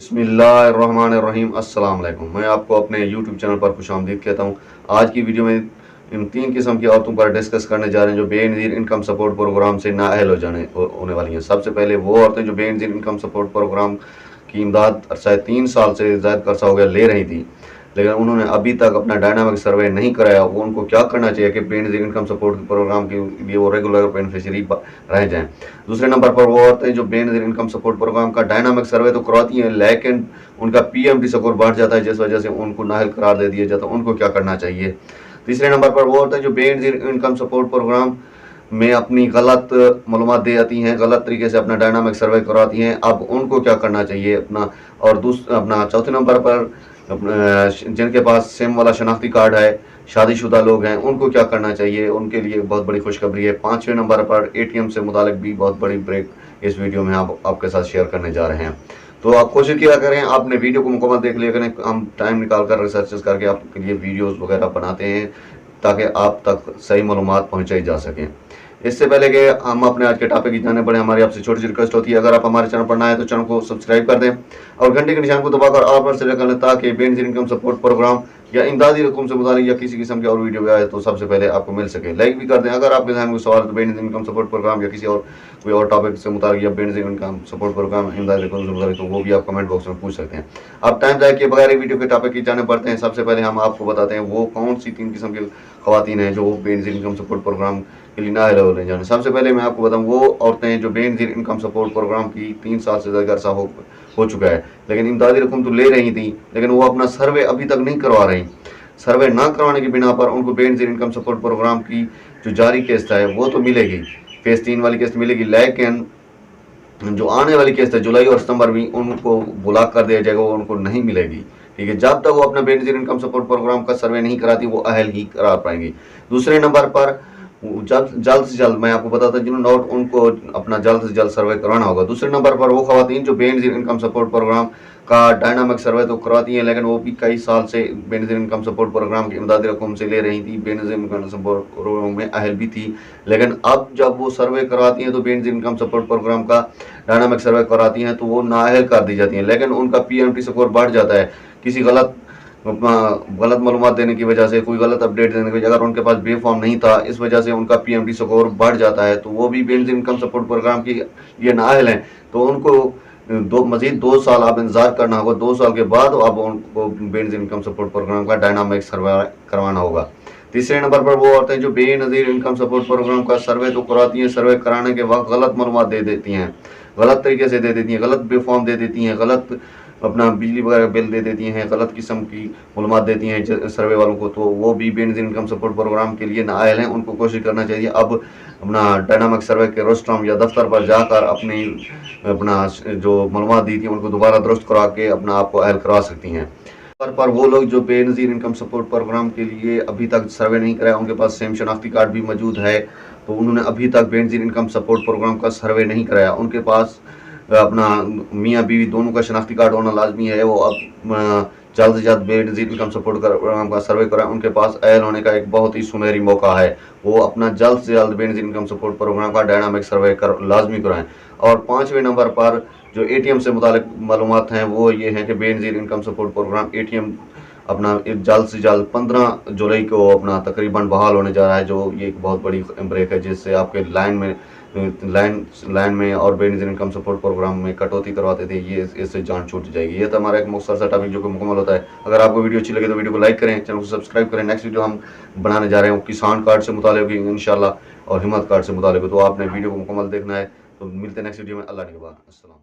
बिस्मिल्लाहिर्रहमानिर्रहीम। अस्सलाम वालेकुम। मैं आपको अपने यूट्यूब चैनल पर खुशामदीद कहता हूँ। आज की वीडियो में इन 3 किस्म की औरतों पर डिस्कस करने जा रहे हैं जो बेनज़ीर इनकम सपोर्ट प्रोग्राम से नाअहल होने वाली हैं। सबसे पहले वो औरतें जो बेनज़ीर इनकम सपोर्ट प्रोग्राम की इमदाद शायद 3 साल से ज़्यादा अरसा हो गया ले रही थी, लेकिन उन्होंने अभी तक अपना डायनामिक सर्वे नहीं कराया। वो उनको क्या करना चाहिए कि बेनज़ीर इनकम सपोर्ट प्रोग्राम के लिए वो रेगुलर बेनिफिशरी रह जाएं। दूसरे नंबर पर वो औरतें जो बेनज़ीर इनकम सपोर्ट प्रोग्राम का डायनामिक सर्वे तो करवाती हैं, लेकिन उनका पीएमटी स्कोर बढ़ जाता है, जिस वजह से उनको नाअहल करार दे दिया जाता है। उनको क्या करना चाहिए। तीसरे नंबर पर वो औरतें जो बेनज़ीर इनकम सपोर्ट प्रोग्राम में अपनी गलत मालूमात दे आती हैं, गलत तरीके से अपना डायनामिक सर्वे करवाती हैं, अब उनको क्या करना चाहिए अपना। और अपना चौथे नंबर पर जिनके पास सिम वाला शनाख्ती कार्ड है, शादीशुदा लोग हैं, उनको क्या करना चाहिए। उनके लिए बहुत बड़ी खुशखबरी है। 5वें नंबर पर एटीएम से मुतालिक भी बहुत बड़ी ब्रेक इस वीडियो में आपके साथ शेयर करने जा रहे हैं। तो आप कोशिश किया करें, आपने वीडियो को मुकम्मल देख लिया करें। हम टाइम निकाल कर रिसर्चेस करके आपके लिए वीडियोस वगैरह बनाते हैं ताकि आप तक सही मालूमात पहुँचाई जा सकें। इससे पहले कि हम अपने आज के टॉपिक की जाने बढ़े, हमारी आपसे छोटी सी रिक्वेस्ट होती है, अगर आप हमारे चैनल पर नए हैं तो चैनल को सब्सक्राइब कर दें और घंटे के निशान को दबाकर ऑल पर सेलेक्ट कर लें, ताकि बेनज़ीर इनकम सपोर्ट प्रोग्राम या इमदादी रकम से मुताल्लिक या किसी किस्म की और वीडियो आए तो सबसे पहले आपको मिल सके। लाइक भी कर दें। अगर आपके ज़हन में सवाल तो बेनज़ीर इनकम सपोर्ट प्रोग्राम या किसी और कोई और टॉपिक से मुताल्लिक या बेनज़ीर इनकम सपोर्ट प्रोग्राम इमदादी रकम से मुताल्लिक, तो वो भी आप कमेंट बॉक्स में पूछ सकते हैं। अब टाइम ज़ाया किए बगैर वीडियो के टॉपिक की जाने बढ़ते हैं। सबसे पहले हम आपको बताते हैं वो कौन सी 3 किस्म की ख़वातीन हैं जो बेनज़ीर इनकम सपोर्ट प्रोग्राम के लिए नाअहल होने जाने। सबसे पहले मैं आपको बताऊं वो औरतें जो बेनज़ीर इनकम सपोर्ट प्रोग्राम की 3 साल से ज़्यादा अरसा हो चुका है, लेकिन इमदादी रकम तो ले रही थी, लेकिन वो अपना सर्वे अभी तक नहीं करवा रही। सर्वे ना करवाने की बिना पर उनको बेनज़ीर इनकम सपोर्ट प्रोग्राम की जो जारी किस्त है वो तो मिलेगी, फेज़ 3 वाली किस्त मिलेगी, लेकिन जो आने वाली किस्त है जुलाई और सितंबर में उनको ब्लॉक कर दिया जाएगा, वो उनको नहीं मिलेगी। ठीक है, जब तक वो अपना बेनज़ीर इनकम सपोर्ट प्रोग्राम का सर्वे नहीं कराती वो अहल ही करा पाएंगी। दूसरे नंबर पर जल्द से जल्द मैं आपको बताता हूँ जिन्होंने नोट उनको अपना जल्द से जल्द सर्वे कराना होगा। दूसरे नंबर पर वो खवातीन जो बेनज़ीर इनकम सपोर्ट प्रोग्राम का डायनामिक सर्वे तो करवाती हैं, लेकिन वो भी कई साल से बेनज़ीर इनकम सपोर्ट प्रोग्राम की इमदादी रकम से ले रही थी, बेनज़ीर इनकम सपोर्ट प्रोग्राम में अहल भी थी, लेकिन अब जब वो सर्वे करवाती हैं तो बेनज़ीर इनकम सपोर्ट प्रोग्राम का डायनामिक सर्वे कराती हैं तो वो नाअहल कर दी जाती हैं, लेकिन उनका पीएमटी स्कोर बढ़ जाता है किसी गलत मालूमात देने की वजह से, कोई गलत अपडेट देने की वजह, अगर उनके पास बे फॉर्म नहीं था इस वजह से उनका पीएमटी स्कोर बढ़ जाता है, तो वो भी बेनज़ीर इनकम सपोर्ट प्रोग्राम की ये नाअहल हैं, तो उनको मजीद 2 साल आप इंतजार करना होगा। 2 साल के बाद अब उनको बेनज़ीर इनकम सपोर्ट प्रोग्राम का डायनामिक सर्वे करवाना होगा। तीसरे नंबर पर वो औरतें जो बेनज़ीर इनकम सपोर्ट प्रोग्राम का सर्वे तो कराती हैं, सर्वे कराने के वक्त गलत मालूमात दे देती हैं, गलत तरीके से दे देती हैं, गलत बे फॉर्म दे देती हैं, गलत अपना बिजली वगैरह बिल दे देती हैं, गलत किस्म की मालूमात देती हैं सर्वे वालों को, तो वो भी बेनज़ीर इनकम सपोर्ट प्रोग्राम के लिए नाअहल हैं। उनको कोशिश करना चाहिए अब अपना डायनामिक सर्वे के रोस्ट्रम या दफ्तर पर जाकर अपना जो मालूमात दी थी उनको दोबारा दुरुस्त करा के अपना आपको अहल करवा सकती हैं। पर वो लोग जो बेनज़ीर इनकम सपोर्ट प्रोग्राम के लिए अभी तक सर्वे नहीं कराया, उनके पास सेम शनाख्ती कार्ड भी मौजूद है, तो उन्होंने अभी तक बेनज़ीर इनकम सपोर्ट प्रोग्राम का सर्वे नहीं कराया, उनके पास अपना मियाँ बीवी दोनों का शनाख्ती कार्ड होना लाजमी है, वो अब जल्द से जल्द बेनज़ीर इनकम सपोर्ट प्रोग्राम का सर्वे कराएं। उनके पास अहल होने का एक बहुत ही सुनहरी मौका है, वो अपना जल्द से जल्द बेनज़ीर इनकम सपोर्ट प्रोग्राम का डायनामिक सर्वे लाजमी कराएं। और 5वें नंबर पर जो एटीएम से मुतालिक मालूमात हैं वो ये हैं कि Benazir income support programme ATM अपना जल्द से जल्द 15 जुलाई को अपना तकरीबन बहाल होने जा रहा है, जो ये एक बहुत बड़ी ब्रेक है जिससे आपके लाइन में और बेनज़ीर इनकम सपोर्ट प्रोग्राम में कटौती करवाते थे, ये इससे जान छूट जाएगी। ये तो हमारा एक मुख्तसर सा टॉपिक जो कि मुकम्मल होता है। अगर आपको वीडियो अच्छी लगे तो वीडियो को लाइक करें, चैनल को सब्सक्राइब करें। नेक्स्ट वीडियो हम बनाने जा रहे हैं किसान कार्ड से मुताल्लिक़ इंशाल्लाह और हिम्मत कार्ड से मुताल्लिक़, तो आपने वीडियो को मुकम्मल देखना है। तो मिलते हैं नेक्स्ट वीडियो में। अल्लाह निगहबान। अस्सलाम।